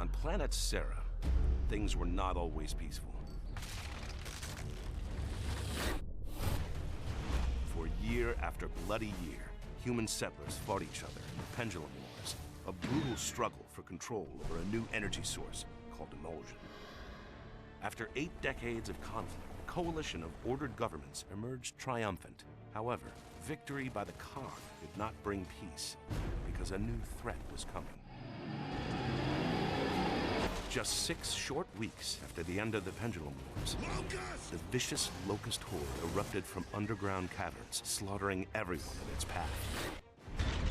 On planet Sera, things were not always peaceful. For year after bloody year, human settlers fought each other in the Pendulum Wars, a brutal struggle for control over a new energy source called emulsion. After 8 decades of conflict, a coalition of ordered governments emerged triumphant. However, victory by the Cog did not bring peace, because a new threat was coming. Just 6 short weeks after the end of the Pendulum Wars, the vicious Locust Horde erupted from underground caverns, slaughtering everyone in its path.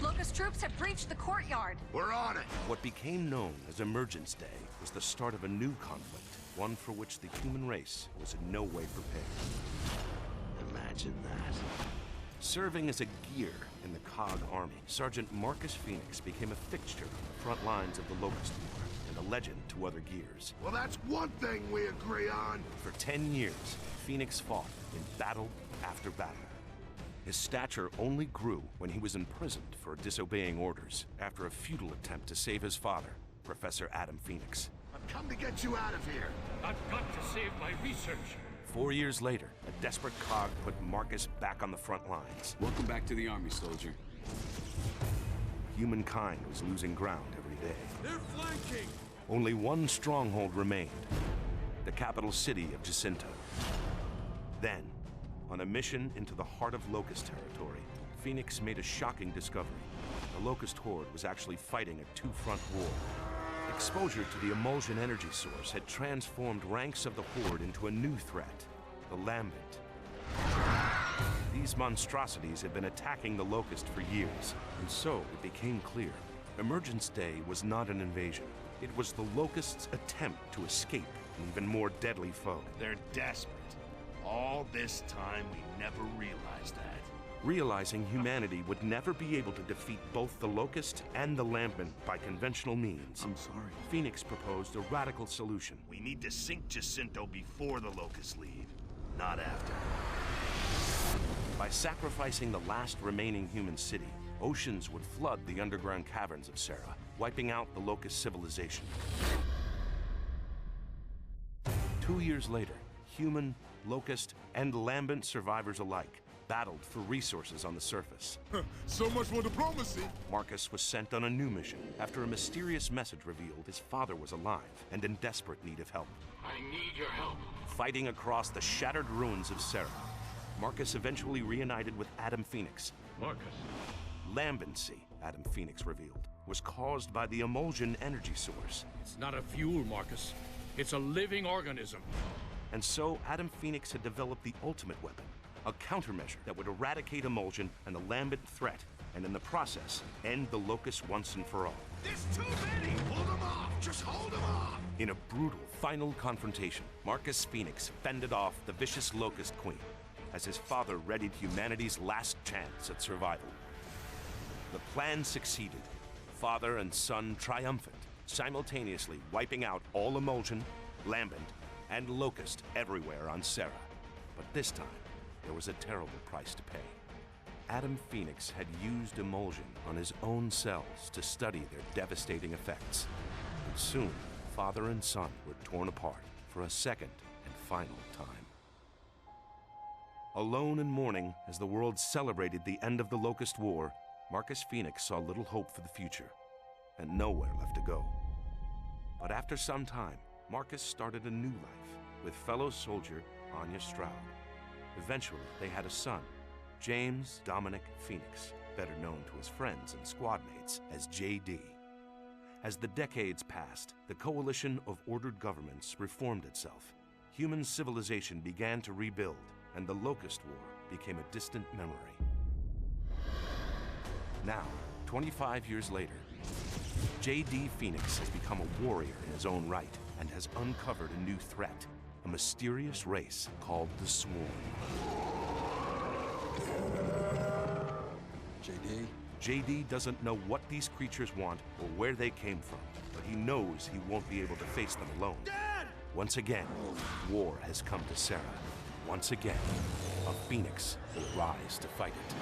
Locust troops have breached the courtyard. We're on it! What became known as Emergence Day was the start of a new conflict, one for which the human race was in no way prepared. Imagine that. Serving as a gear in the Cog army, Sergeant Marcus Phoenix became a fixture on the front lines of the Locust War, and a legend to other gears. Well, that's one thing we agree on. For 10 years, Phoenix fought in battle after battle. His stature only grew when he was imprisoned for disobeying orders after a futile attempt to save his father, Professor Adam Phoenix. I've come to get you out of here. I've got to save my research. 4 years later, a desperate Cog put Marcus back on the front lines. Welcome back to the army, soldier. Humankind was losing ground every day. They're flanking! Only one stronghold remained, the capital city of Jacinto. Then, on a mission into the heart of Locust territory, Phoenix made a shocking discovery. The Locust Horde was actually fighting a two-front war. Exposure to the emulsion energy source had transformed ranks of the Horde into a new threat, the Lambent. These monstrosities had been attacking the Locust for years, and so it became clear. Emergence Day was not an invasion. It was the Locust's attempt to escape an even more deadly foe. They're desperate. All this time, we never realized that. Realizing humanity would never be able to defeat both the Locust and the Lambent by conventional means, I'm sorry. Phoenix proposed a radical solution. We need to sink Jacinto before the Locusts leave, not after. By sacrificing the last remaining human city, oceans would flood the underground caverns of Sera, wiping out the Locust civilization. 2 years later, human, Locust, and Lambent survivors alike battled for resources on the surface. So much for diplomacy. Marcus was sent on a new mission after a mysterious message revealed his father was alive and in desperate need of help. I need your help. Fighting across the shattered ruins of Sera, Marcus eventually reunited with Adam Phoenix. Marcus. Lambency, Adam Phoenix revealed, was caused by the emulsion energy source. It's not a fuel, Marcus. It's a living organism. And so Adam Phoenix had developed the ultimate weapon, a countermeasure that would eradicate emulsion and the Lambent threat, and in the process, end the Locust once and for all. There's too many! Hold them off! Just hold them off! In a brutal final confrontation, Marcus Phoenix fended off the vicious Locust Queen as his father readied humanity's last chance at survival. The plan succeeded, father and son triumphant, simultaneously wiping out all emulsion, Lambent, and Locust everywhere on Sera. But this time, there was a terrible price to pay. Adam Phoenix had used emulsion on his own cells to study their devastating effects. And soon, father and son were torn apart for a second and final time. Alone in mourning as the world celebrated the end of the Locust War, Marcus Phoenix saw little hope for the future and nowhere left to go. But after some time, Marcus started a new life with fellow soldier Anya Stroud. Eventually, they had a son, James Dominic Phoenix, better known to his friends and squad mates as JD. As the decades passed, the coalition of ordered governments reformed itself. Human civilization began to rebuild, and the Locust War became a distant memory. Now, 25 years later, JD Phoenix has become a warrior in his own right and has uncovered a new threat, a mysterious race called the Swarm. JD doesn't know what these creatures want or where they came from, but he knows he won't be able to face them alone. Dad! Once again, war has come to Sera. Once again, a Phoenix will rise to fight it.